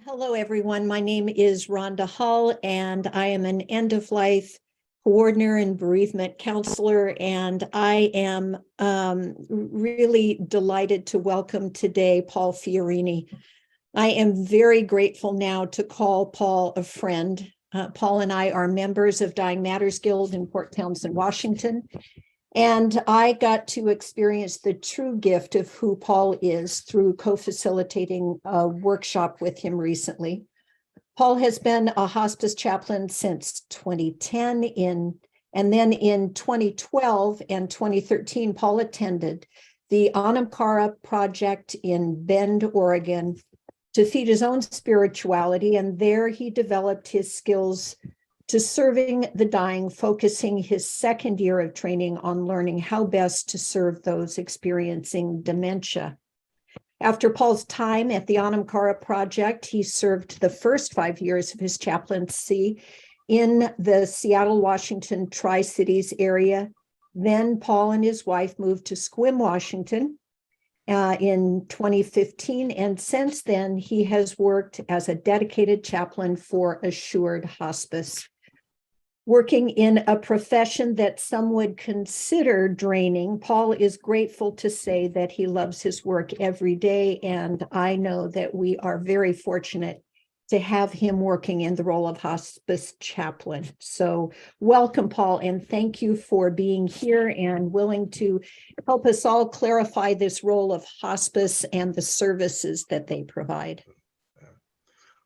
Hello, everyone. My name is Rhonda Hull, and I am an end-of-life coordinator and bereavement counselor. And I am really delighted to welcome today Paul Fiorini. I am very grateful now to call Paul a friend. Paul and I are members of Dying Matters Guild in Port Townsend, Washington. And I got to experience the true gift of who Paul is through co-facilitating a workshop with him recently. Paul has been a hospice chaplain since 2010 and then in 2012 and 2013, Paul attended the Anamkara project in Bend, Oregon, to feed his own spirituality. And there he developed his skills to serving the dying, focusing his second year of training on learning how best to serve those experiencing dementia. After Paul's time at the Anamkara project, he served the first 5 years of his chaplaincy in the Seattle, Washington, Tri-Cities area. Then Paul and his wife moved to Sequim, Washington in 2015. And since then, he has worked as a dedicated chaplain for Assured Hospice. Working in a profession that some would consider draining, Paul is grateful to say that he loves his work every day. And I know that we are very fortunate to have him working in the role of hospice chaplain. So welcome, Paul, and thank you for being here and willing to help us all clarify this role of hospice and the services that they provide.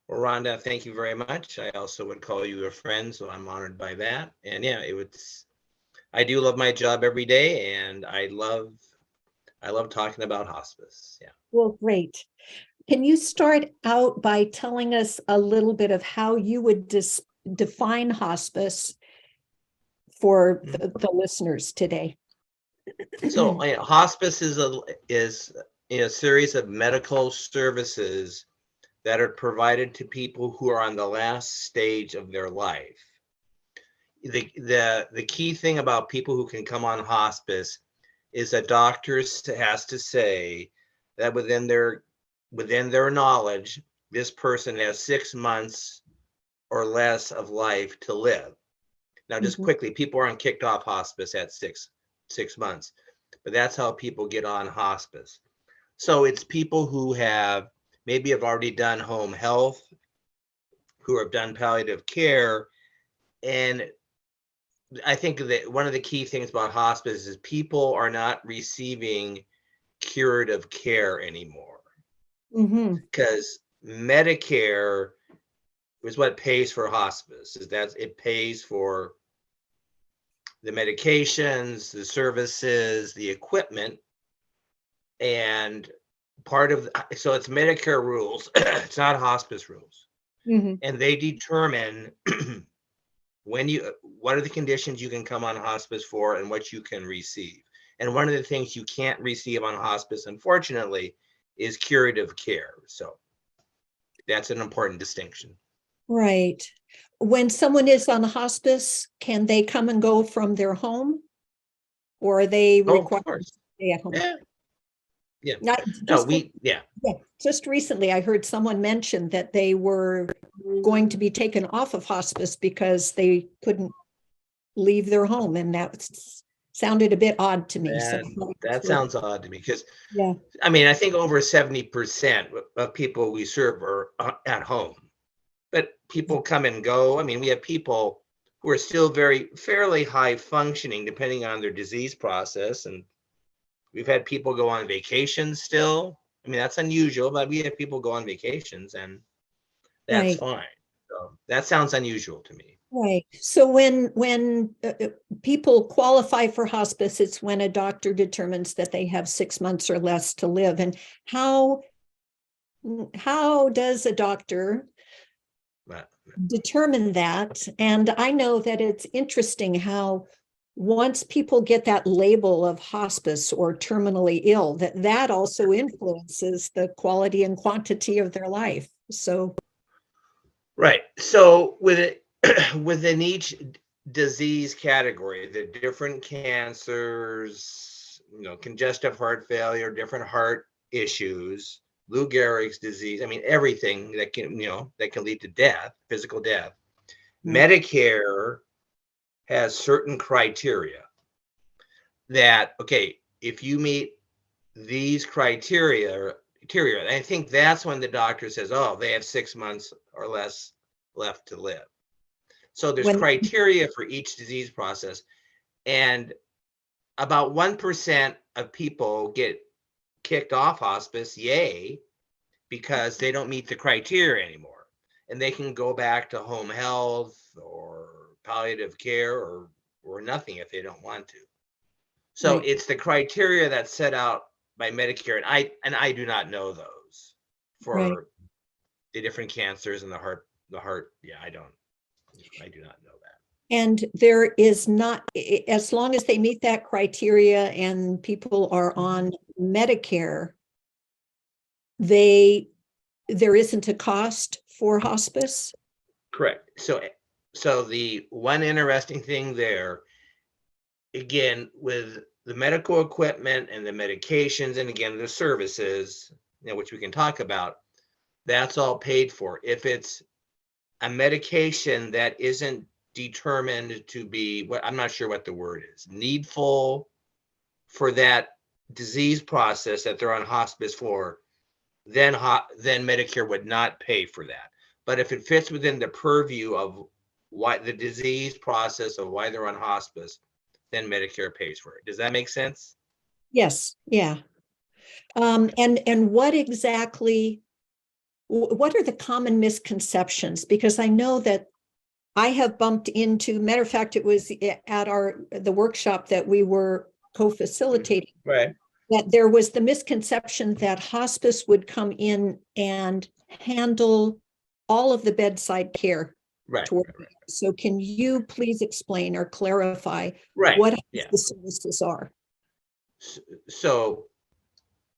Well, Rhonda, thank you very much. I also would call you a friend, so I'm honored by that. And yeah, I do love my job every day, and I love talking about hospice. Yeah. Well, great. Can you start out by telling us a little bit of how you would define hospice for the listeners today? So hospice is a series of medical services that are provided to people who are on the last stage of their life. The key thing about people who can come on hospice is that doctors has to say that within their knowledge, this person has 6 months or less of life to live. Now, just quickly, people aren't kicked off hospice at six months, but that's how people get on hospice. So it's people who maybe have already done home health, who have done palliative care. And I think that one of the key things about hospice is people are not receiving curative care anymore. Because Medicare is what pays for hospice. It pays for the medications, the services, the equipment, and so it's Medicare rules. It's not hospice rules. And they determine what are the conditions you can come on hospice for and what you can receive. And one of the things you can't receive on hospice, unfortunately, is curative care. So that's an important distinction. Right. When someone is on hospice, can they come and go from their home, or are they required to stay at home? Yeah. Just recently, I heard someone mention that they were going to be taken off of hospice because they couldn't leave their home, and that sounded a bit odd to me. That sounds odd to me because, I mean, I think over 70% of people we serve are at home, but people come and go. I mean, we have people who are still fairly high functioning, depending on their disease process, and we've had people go on vacations still. I mean, that's unusual, but we have people go on vacations, and that's fine. So that sounds unusual to me. Right. So when people qualify for hospice, it's when a doctor determines that they have 6 months or less to live. And how does a doctor determine that? And I know that it's interesting how once people get that label of hospice or terminally ill, that also influences the quality and quantity of their life. So right. So within each disease category, the different cancers, congestive heart failure, different heart issues, Lou Gehrig's disease. I mean, everything that can, that can lead to death, physical death. Medicare has certain criteria that, okay, if you meet these criteria, I think that's when the doctor says, oh, they have 6 months or less left to live. So there's criteria for each disease process. And about 1% of people get kicked off hospice, yay, because they don't meet the criteria anymore. And they can go back to home health or palliative care or nothing if they don't want to. So it's the criteria that's set out by Medicare, and I do not know those for the different cancers and the heart. Yeah, I do not know that. And there is not, as long as they meet that criteria and people are on Medicare, there isn't a cost for hospice? Correct. So the one interesting thing there, again, with the medical equipment and the medications, and again, the services, which we can talk about, that's all paid for. If it's a medication that isn't determined to be, what I'm not sure what the word is, needful for that disease process that they're on hospice for, then Medicare would not pay for that. But if it fits within the purview of why the disease process of why they're on hospice, then Medicare pays for it. Does that make sense? Yes. Yeah. And what exactly, what are the common misconceptions? Because I know that I have bumped into, matter of fact, it was at the workshop that we were co-facilitating. Right. That there was the misconception that hospice would come in and handle all of the bedside care. Right. So can you please explain or clarify what the services are? So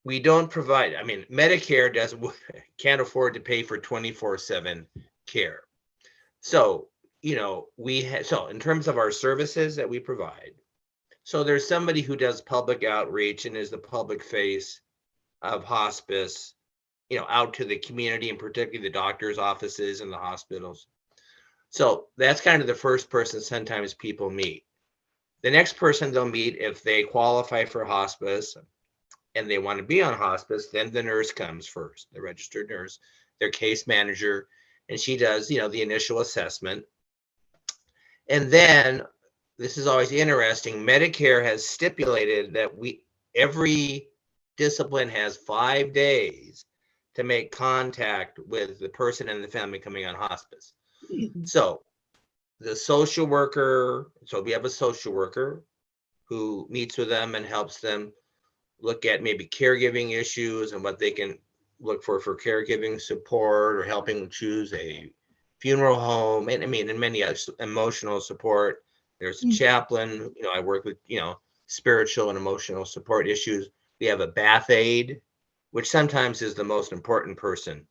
we don't provide, Medicare can't afford to pay for 24/7 care. So, so in terms of our services that we provide, so there's somebody who does public outreach and is the public face of hospice, out to the community, and particularly the doctor's offices and the hospitals. So that's kind of the first person sometimes people meet. The next person they'll meet, if they qualify for hospice and they want to be on hospice, then the nurse comes first, the registered nurse, their case manager, and she does, the initial assessment. And then, this is always interesting, Medicare has stipulated that every discipline has 5 days to make contact with the person and the family coming on hospice. So the social worker, so we have a social worker who meets with them and helps them look at maybe caregiving issues and what they can look for caregiving support, or helping choose a funeral home, and and many other emotional support. There's a chaplain, I work with, spiritual and emotional support issues. We have a bath aide, which sometimes is the most important person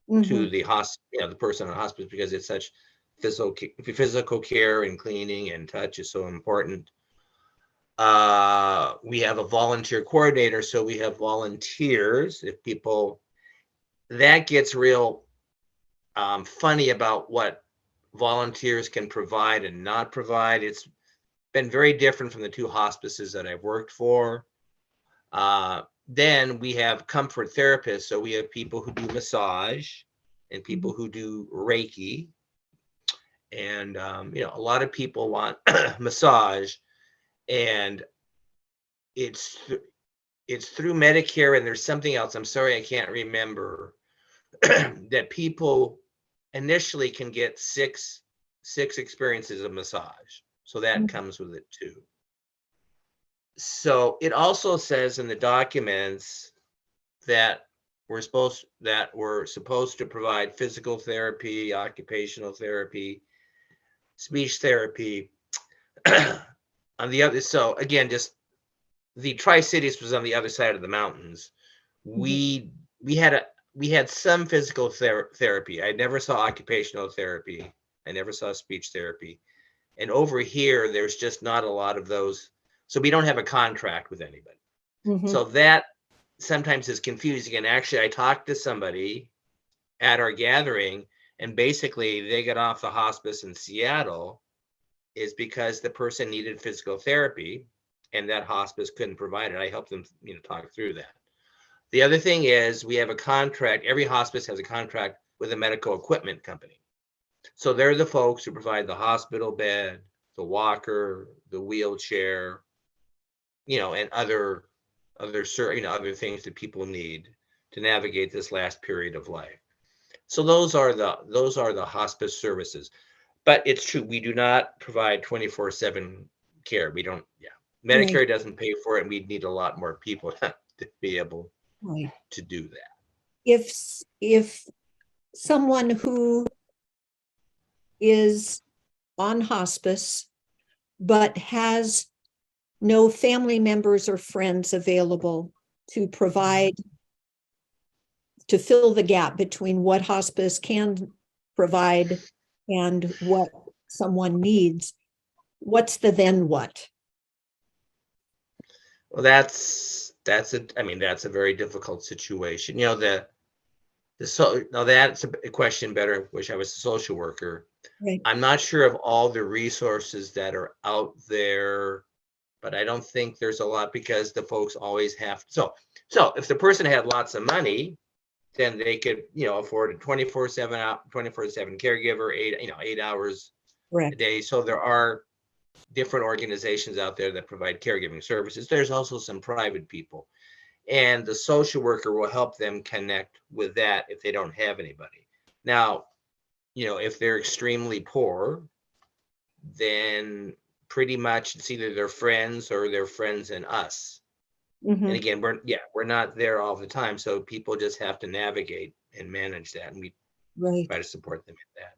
to the the person on hospice, because it's such physical care and cleaning and touch is so important. We have a volunteer coordinator, so we have volunteers. If people, that gets real funny about what volunteers can provide and not provide. It's been very different from the 2 hospices that I've worked for. Then we have comfort therapists. So we have people who do massage and people who do Reiki. And, a lot of people want massage, and it's through Medicare, and there's something else, I'm sorry, I can't remember, that people initially can get six experiences of massage. So that comes with it too. So it also says in the documents that we're supposed to provide physical therapy, occupational therapy, speech therapy. On the other, so again, just the Tri-Cities was on the other side of the mountains. We had some physical therapy. I never saw occupational therapy. I never saw speech therapy. And over here, there's just not a lot of those. So we don't have a contract with anybody. So that sometimes is confusing. And actually, I talked to somebody at our gathering, and basically they got off the hospice in Seattle is because the person needed physical therapy and that hospice couldn't provide it. I helped them, talk through that. The other thing is we have a contract. Every hospice has a contract with a medical equipment company. So they're the folks who provide the hospital bed, the walker, the wheelchair, and other things that people need to navigate this last period of life. So those are the hospice services. But it's true, we do not provide 24/7 care. We don't, yeah. Right, Medicare doesn't pay for it, and we'd need a lot more people to be able right. to do that. If someone who is on hospice but has no family members or friends available to provide, to fill the gap between what hospice can provide and what someone needs, what's the then what? Well, that's a very difficult situation. Now that's a question better. Wish I was a social worker. Right. I'm not sure of all the resources that are out there, but I don't think there's a lot because the folks always have. So if the person had lots of money, then they could, afford a 24/7 caregiver, 8 hours a Correct. day. So there are different organizations out there that provide caregiving services. There's also some private people, and the social worker will help them connect with that if they don't have anybody. Now, if they're extremely poor, then pretty much it's either their friends or their friends and us. And Mhm. again, we're not there all the time, so people just have to navigate and manage that, and we Right. try to support them in that.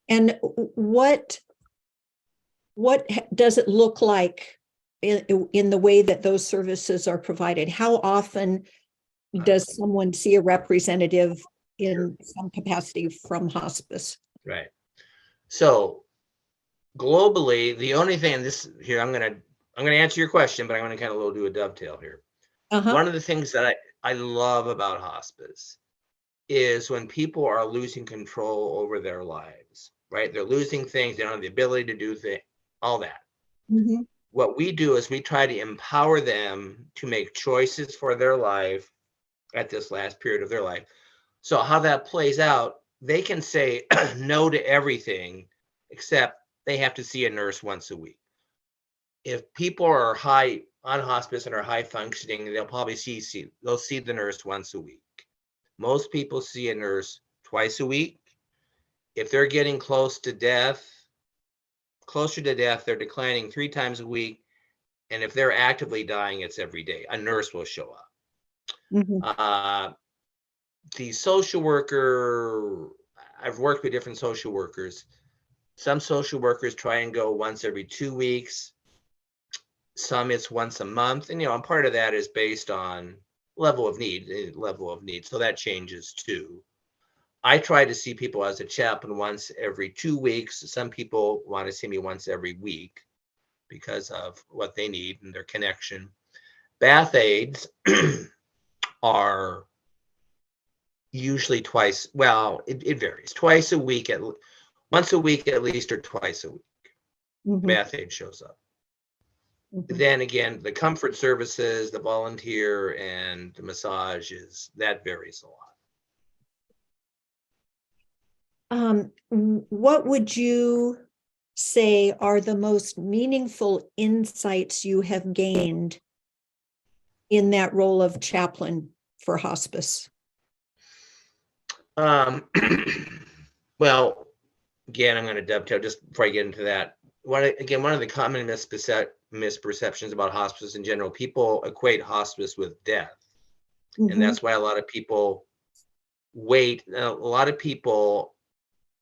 And what does it look like in the way that those services are provided? How often does someone see a representative in some capacity from hospice? Right. So globally, the only thing, and this here, I'm gonna answer your question, but I'm gonna kind of do a dovetail here. Uh-huh. One of the things that I love about hospice is when people are losing control over their lives, right? They're losing things, they don't have the ability to do things, all that. Mhm. What we do is we try to empower them to make choices for their life at this last period of their life. So how that plays out, they can say no to everything except they have to see a nurse once a week. If people are high on hospice and are high functioning, they'll probably they'll see the nurse once a week. Most people see a nurse twice a week. If they're getting closer to death, they're declining 3 times a week. And if they're actively dying, it's every day. A nurse will show up. Mhm. The social worker, I've worked with different social workers. Some social workers try and go once every 2 weeks. Some it's once a month. And part of that is based on level of need. So that changes too. I try to see people as a chaplain once every 2 weeks. Some people want to see me once every week because of what they need and their connection. Bath aides are usually twice. Well, it varies. Twice a week, once a week at least, or twice a week. Mhm. Bath aide shows up. Mhm. Then again, the comfort services, the volunteer, and the massages, that varies a lot. What would you say are the most meaningful insights you have gained in that role of chaplain for hospice? Um, well, again, I'm going to dovetail just before I get into that. One of the common misperceptions about hospice in general, people equate hospice with death. And Mhm. that's why a lot of people wait. A lot of people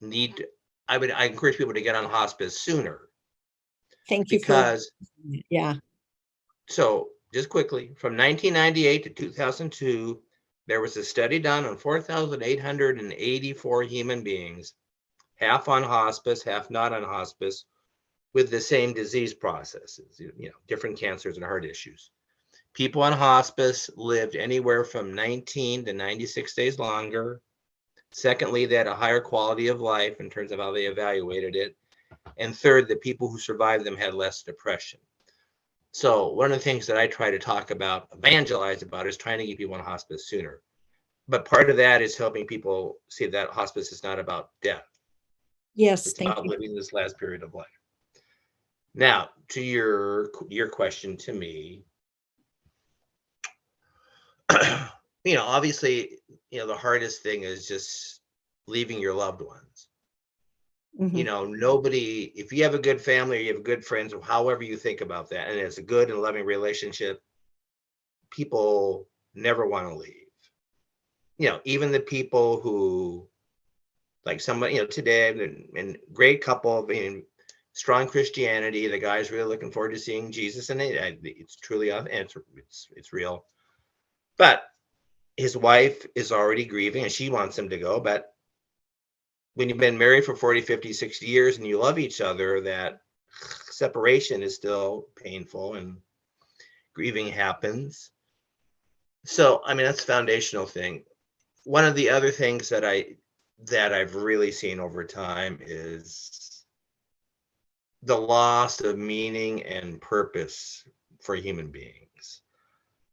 need, I encourage people to get on hospice sooner Thank you for, because, yeah. so just quickly, from 1998 to 2002, there was a study done on 4,884 human beings, half on hospice, half not on hospice, with the same disease processes, different cancers and heart issues. People on hospice lived anywhere from 19 to 96 days longer. Secondly, they had a higher quality of life in terms of how they evaluated it. And third, the people who survived them had less depression. So one of the things that I try to talk about, evangelize about, is trying to get people on hospice sooner. But part of that is helping people see that hospice is not about death. Yes, It's thank about you. living this last period of life. Now, to your question to me, obviously, the hardest thing is just leaving your loved ones. Nobody, if you have a good family or you have good friends, or however you think about that, and it's a good and loving relationship, people never want to leave. Even the people who, like somebody, today, and great couple, strong Christianity. The guy's really looking forward to seeing Jesus, and it's truly, and it's real. But his wife is already grieving, and she wants him to go. But when you've been married for 40, 50, 60 years and you love each other, that separation is still painful and grieving happens. So, that's a foundational thing. One of the other things that I've really seen over time is the loss of meaning and purpose for human beings.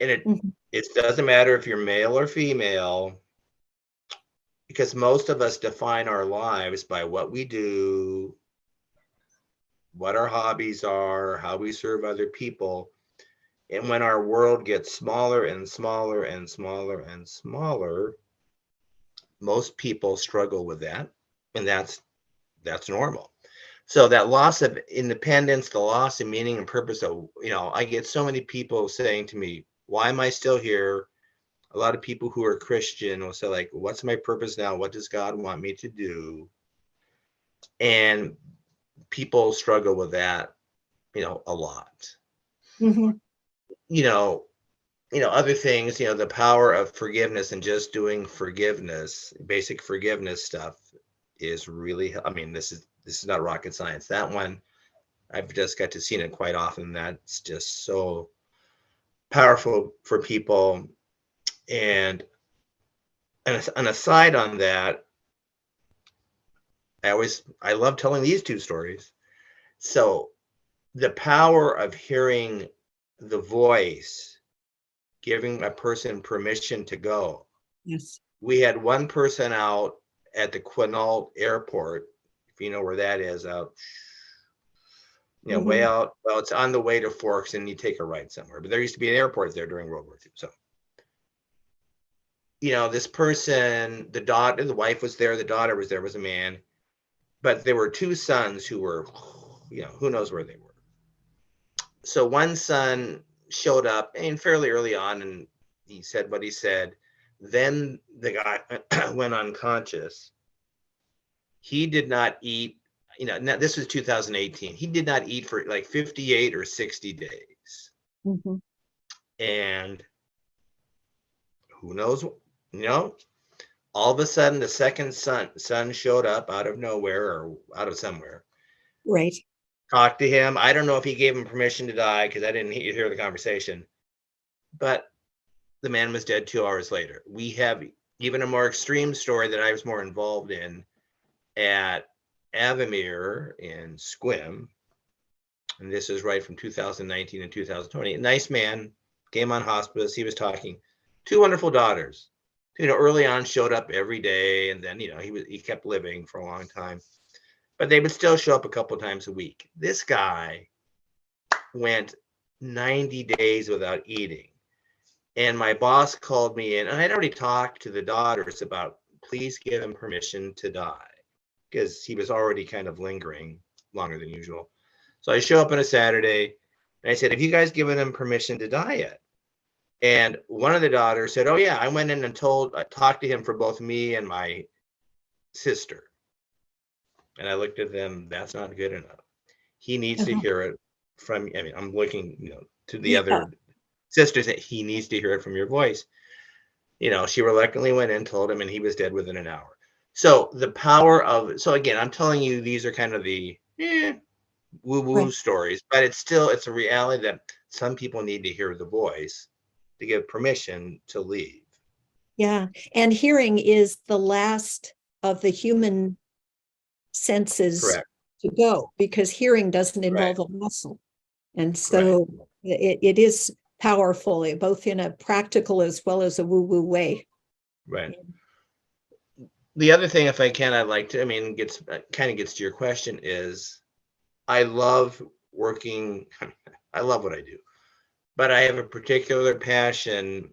And it doesn't matter if you're male or female, because most of us define our lives by what we do, what our hobbies are, how we serve other people. And when our world gets smaller and smaller and smaller and smaller, most people struggle with that. And that's normal. So that loss of independence, the loss of meaning and purpose, I get so many people saying to me, why am I still here? A lot of people who are Christian will say, like, what's my purpose now? What does God want me to do? And people struggle with that, a lot. Other things, the power of forgiveness and just doing forgiveness, basic forgiveness stuff is really, this is not rocket science. That one, I've just got to see it quite often. That's just so powerful for people. And an aside on that, I love telling these two stories. So the power of hearing the voice, giving a person permission to go. Yes. We had one person out at the Quinault Airport, if you know where that is, out, way out. Well, it's on the way to Forks, and you take a right somewhere. But there used to be an airport there during World War II. So, this person, the wife was there, the daughter was there, was a man. But there were two sons who were, who knows where they were. So one son showed up and fairly early on, and he said what he said. Then the guy went unconscious. He did not eat, this was 2018. He did not eat for like 58 or 60 days. And who knows, all of a sudden the second son showed up out of nowhere or out of somewhere. Right. Talked to him. I don't know if he gave him permission to die, because I didn't hear the conversation. But the man was dead 2 hours later. We have even a more extreme story that I was more involved in at Avamere in Squim. And this is right from 2019 and 2020. A nice man, came on hospice. He was talking. Two wonderful daughters. Early on showed up every day, and then he kept living for a long time. But they would still show up a couple of times a week. This guy went 90 days without eating. And my boss called me in, and I'd already talked to the daughters about, please give him permission to die, because he was already kind of lingering longer than usual. So I show up on a Saturday, and I said, have you guys given him permission to die yet? And one of the daughters said, oh yeah, I went in and talked to him for both me and my sister. And I looked at them, that's not good enough. He needs to hear it from, I'm looking, to the other sisters, that he needs to hear it from your voice. She reluctantly went in, told him, and he was dead within an hour. So the power of, so again, I'm telling you, these are kind of the, woo-woo Right. stories, but it's a reality that some people need to hear the voice to give permission to leave. Yeah. And hearing is the last of the human senses Correct. to go, because hearing doesn't Right. involve a muscle. And Right. so it is powerful, both in a practical as well as a woo-woo way. Right. The other thing, if I can, I'd like to, I mean, gets kind of gets to your question is I love working, I love what I do, but I have a particular passion,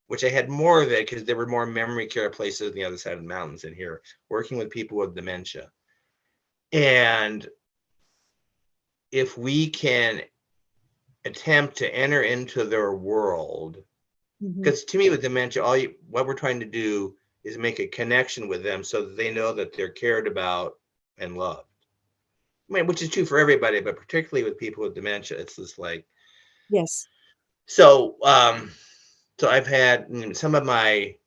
which I had more of it because there were more memory care places on the other side of the mountains than here, working with people with dementia. And if we can attempt to enter into their world, Mhm. because to me with dementia, what we're trying to do is make a connection with them so that they know that they're cared about and loved. I mean, which is true for everybody, but particularly with people with dementia, it's just like Yes. so. So I've had some of my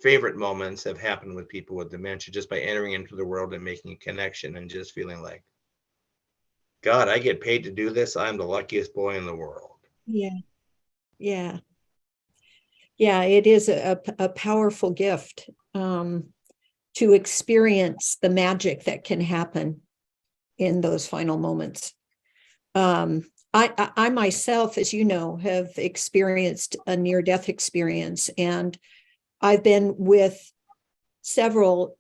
favorite moments have happened with people with dementia just by entering into the world and making a connection and just feeling like, God, I get paid to do this. I'm the luckiest boy in the world. Yeah. Yeah. Yeah. It is a powerful gift, to experience the magic that can happen in those final moments. I myself, as you know, have experienced a near-death experience, and I've been with several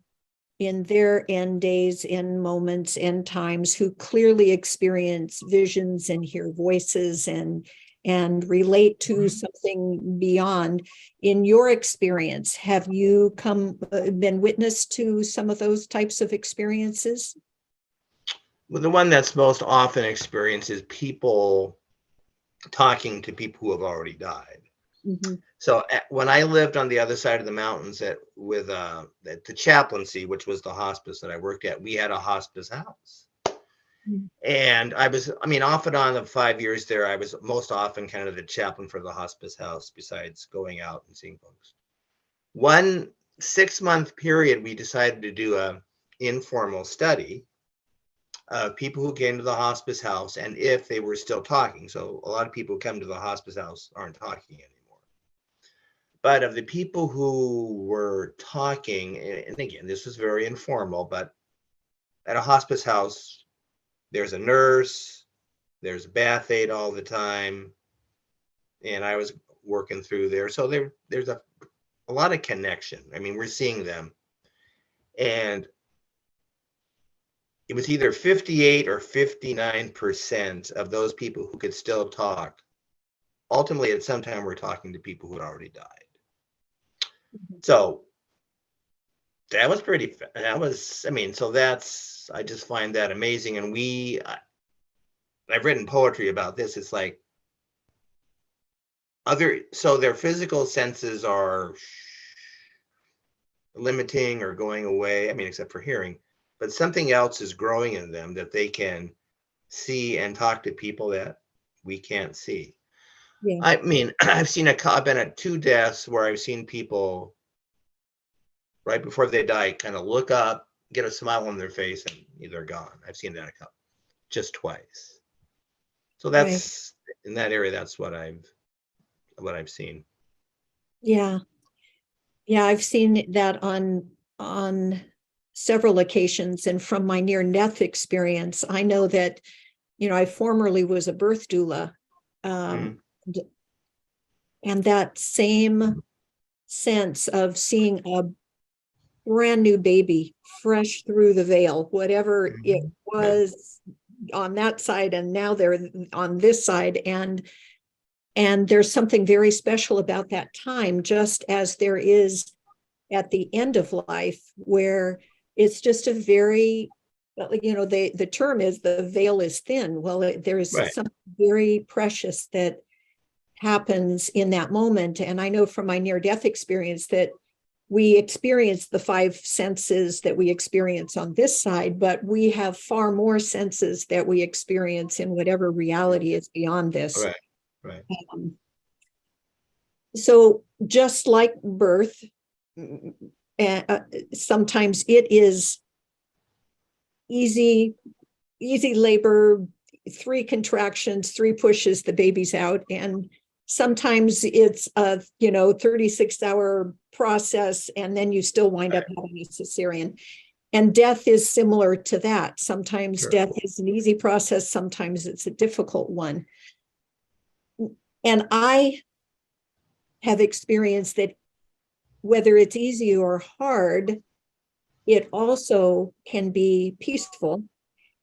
in their end days, end moments, end times, who clearly experience visions and hear voices and relate to something beyond. In your experience, have you been witness to some of those types of experiences? Well, the one that's most often experienced is people talking to people who have already died. Mhm. So when I lived on the other side of the mountains at the chaplaincy, which was the hospice that I worked at, we had a hospice house. Mhm. And I mean, off and on the 5 years there, I was most often kind of the chaplain for the hospice house, besides going out and seeing folks. One 6-month period, we decided to do a informal study of people who came to the hospice house and if they were still talking. So a lot of people who come to the hospice house aren't talking anymore. But of the people who were talking, and again, this was very informal, but at a hospice house, there's a nurse, there's a bath aide all the time, and I was working through there. So there's a lot of connection. I mean, we're seeing them. And it was either 58 or 59% of those people who could still talk. Ultimately, at some time, we're talking to people who had already died. So that was I mean, so I just find that amazing. And I've written poetry about this. It's like so their physical senses are limiting or going away. I mean, except for hearing, but something else is growing in them that they can see and talk to people that we can't see. Yeah. I mean, I've been at 2 deaths where I've seen people right before they die kind of look up, get a smile on their face, and they're gone. I've seen that a couple, just twice. So Right. that's in that area. That's what I've seen. Yeah. Yeah, I've seen that on several occasions. And from my near-death experience, I know that, I formerly was a birth doula. Um, Mhm. and that same sense of seeing a brand new baby fresh through the veil, whatever it Mhm. Yeah. was on that side, and now they're on this side. And there's something very special about that time, just as there is at the end of life, where it's just a very, the term is the veil is thin. Well, there's Right. something very precious that happens in that moment. And I know from my near-death experience that we experience the five senses that we experience on this side, but we have far more senses that we experience in whatever reality is beyond this. Right. Right. Um, so just like birth, uh, sometimes it is easy easy labor, 3 contractions, 3 pushes, the baby's out. And sometimes it's a 36-hour process, and then you still wind up having a cesarean. And death is similar to that. Sometimes Sure. death is an easy process, sometimes it's a difficult one. And I have experienced that whether it's easy or hard, it also can be peaceful.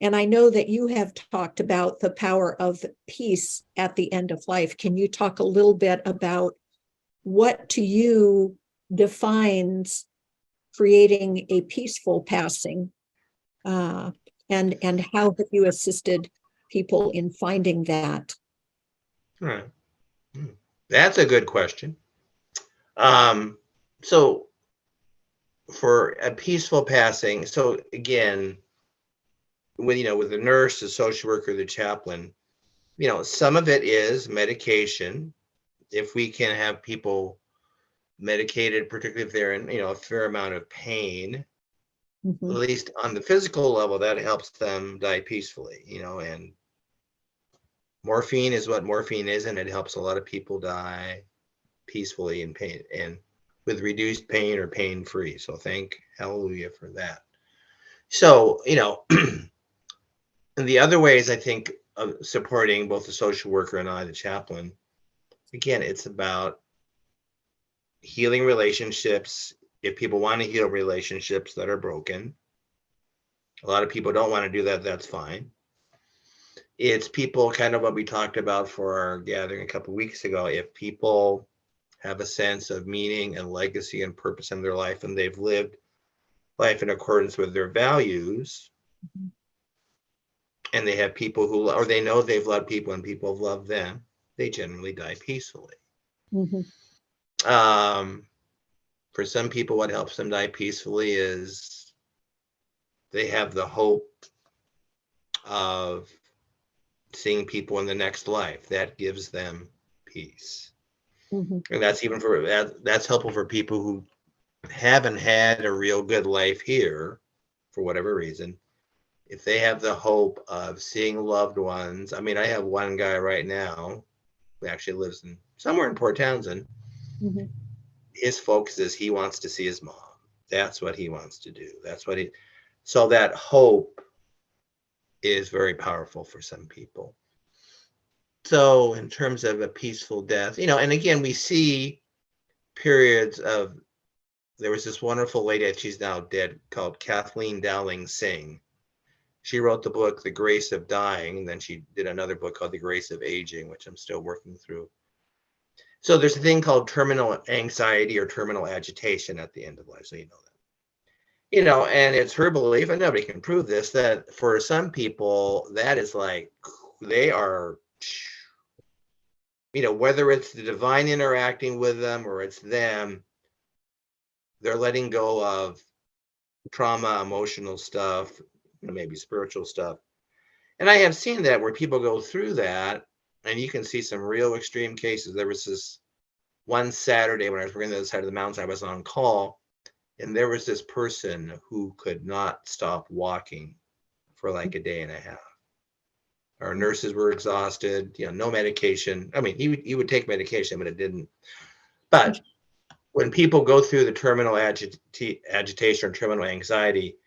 And I know that you have talked about the power of peace at the end of life. Can you talk a little bit about what to you defines creating a peaceful passing? And how have you assisted people in finding that? Right. That's a good question. So for a peaceful passing, so again, with the nurse, the social worker, the chaplain, some of it is medication. If we can have people medicated, particularly if they're in, a fair amount of pain, at least on the physical level, that helps them die peacefully, and morphine is what morphine is, and it helps a lot of people die peacefully in pain and with reduced pain or pain-free. So thank hallelujah for that. So, and the other ways I think of supporting both the social worker and I, the chaplain, again, it's about healing relationships. If people want to heal relationships that are broken, a lot of people don't want to do that. That's fine. It's people, kind of what we talked about for our gathering a couple of weeks ago. If people have a sense of meaning and legacy and purpose in their life, and they've lived life in accordance with their values, and they have people or they know they've loved people and people have loved them, they generally die peacefully. For some people, what helps them die peacefully is they have the hope of seeing people in the next life. That gives them peace. And that's even that's helpful for people who haven't had a real good life here for whatever reason. If they have the hope of seeing loved ones, I mean, I have one guy right now who actually lives somewhere in Port Townsend. His focus is he wants to see his mom. That's what he wants to do. So that hope is very powerful for some people. So in terms of a peaceful death, and again, we see periods of, there was this wonderful lady, she's now dead, called Kathleen Dowling Singh. She wrote the book, The Grace of Dying, and then she did another book called The Grace of Aging, which I'm still working through. So there's a thing called terminal anxiety or terminal agitation at the end of life, so you know that. And it's her belief, and nobody can prove this, that for some people, that is like, they are, whether it's the divine interacting with them or it's them, they're letting go of trauma, emotional stuff, maybe spiritual stuff. And I have seen that where people go through that, and you can see some real extreme cases. There was this one Saturday when I was working on the other side of the mountains, I was on call, and there was this person who could not stop walking for like a day and a half. Our nurses were exhausted, no medication. I mean, he would take medication, but it didn't. But when people go through the terminal agitation or terminal anxiety,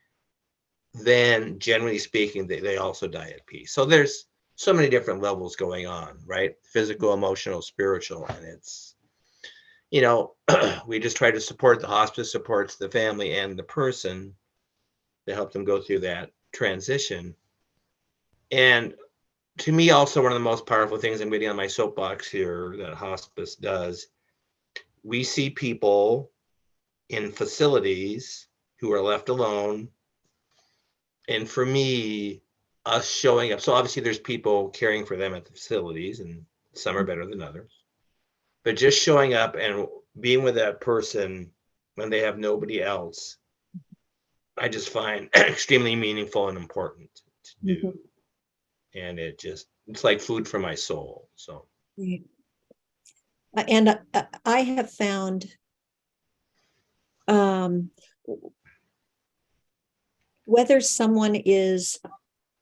then generally speaking, they also die at peace. So there's so many different levels going on, right? Physical, emotional, spiritual. And it's, we just try to support, the hospice supports the family and the person to help them go through that transition. And to me, also one of the most powerful things, I'm getting on my soapbox here, that hospice does, we see people in facilities who are left alone. And for me, us showing up, so obviously there's people caring for them at the facilities, and some are better than others. But just showing up and being with that person when they have nobody else, I just find extremely meaningful and important to do. And it's like food for my soul. So. And I have found whether someone is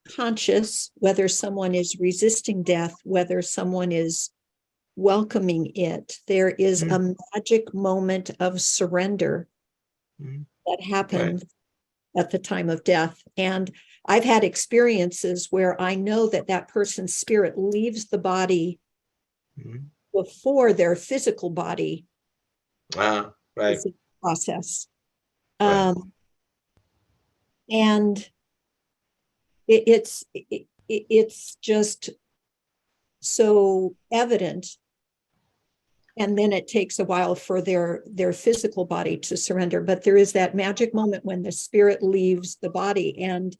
conscious, whether someone is resisting death, whether someone is welcoming it. There is a magic moment of surrender that happens at the time of death. And I've had experiences where I know that that person's spirit leaves the body before their physical body is in process. And it's just so evident. And then it takes a while for their physical body to surrender. But there is that magic moment when the spirit leaves the body. And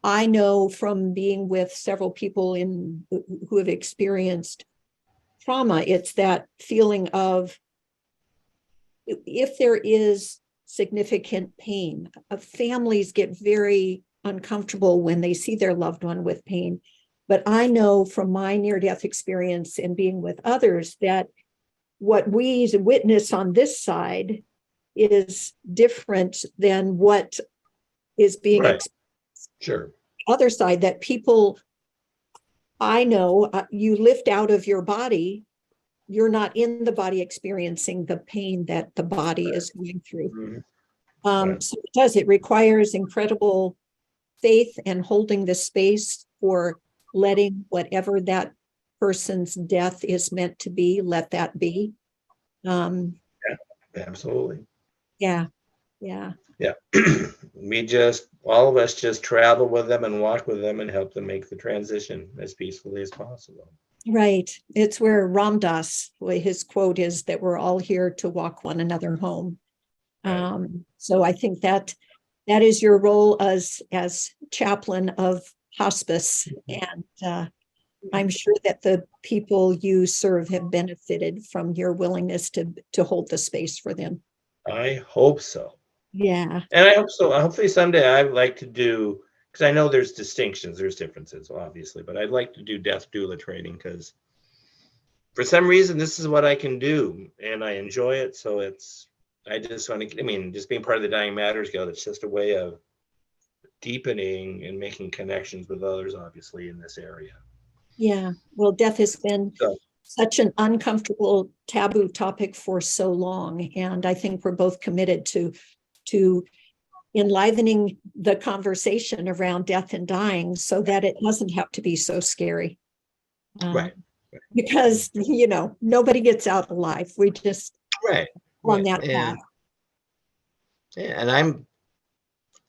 I know from being with several people who have experienced trauma, it's that feeling of, if there is significant pain, families get very uncomfortable when they see their loved one with pain. But I know from my near-death experience and being with others that what we witness on this side is different than what is being experienced. Sure. Other side, that people, I know, you lift out of your body, you're not in the body experiencing the pain that the body is going through. So it requires incredible faith and holding the space for letting whatever that person's death is meant to be, let that be. Absolutely. Yeah. All of us just travel with them and walk with them and help them make the transition as peacefully as possible. Right. It's where Ramdas, his quote is that we're all here to walk one another home. So I think that is your role as chaplain of hospice. And I'm sure that the people you serve have benefited from your willingness to hold the space for them. I hope so. Yeah. And I hope so. Hopefully someday I'd like to do, because I know there's distinctions, there's differences, obviously, but I'd like to do death doula training, because for some reason this is what I can do and I enjoy it. So I just want to, just being part of the Dying Matters Guild, it's just a way of deepening and making connections with others, obviously, in this area. Yeah. Well, death has been such an uncomfortable, taboo topic for so long. And I think we're both committed to enlivening the conversation around death and dying so that it doesn't have to be so scary. Because, nobody gets out alive. We just on that path. And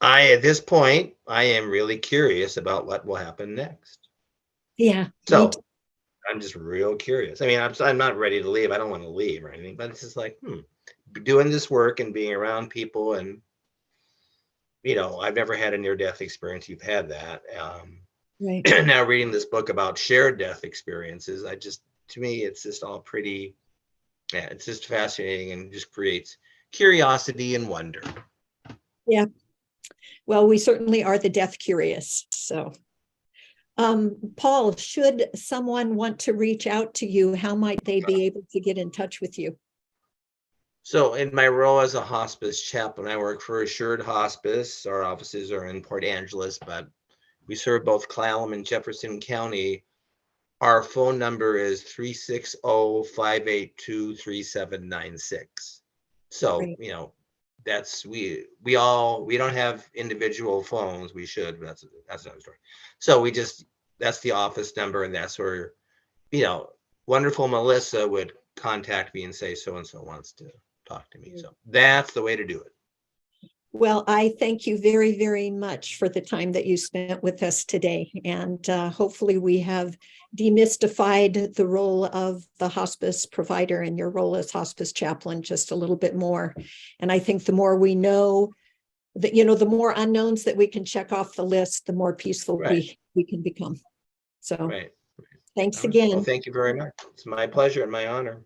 at this point, I am really curious about what will happen next. Yeah. So I'm just real curious. I'm not ready to leave. I don't want to leave or anything, but it's just like, doing this work and being around people, and I've never had a near-death experience. You've had that. Now reading this book about shared death experiences, to me, it's just all pretty, it's just fascinating and just creates curiosity and wonder. Yeah. Well, we certainly are the death curious. So, Paul, should someone want to reach out to you, how might they be able to get in touch with you? So in my role as a hospice chaplain, I work for Assured Hospice. Our offices are in Port Angeles, but we serve both Clallam and Jefferson County. Our phone number is 360-582-3796. So, we don't have individual phones. We should, but that's another story. So that's the office number, and that's where, wonderful Melissa would contact me and say, so-and-so wants to talk to me. So that's the way to do it. Well, I thank you very, very much for the time that you spent with us today. And hopefully we have demystified the role of the hospice provider and your role as hospice chaplain just a little bit more. And I think the more we know, that the more unknowns that we can check off the list, the more peaceful we can become. So thanks again. Well, thank you very much. It's my pleasure and my honor.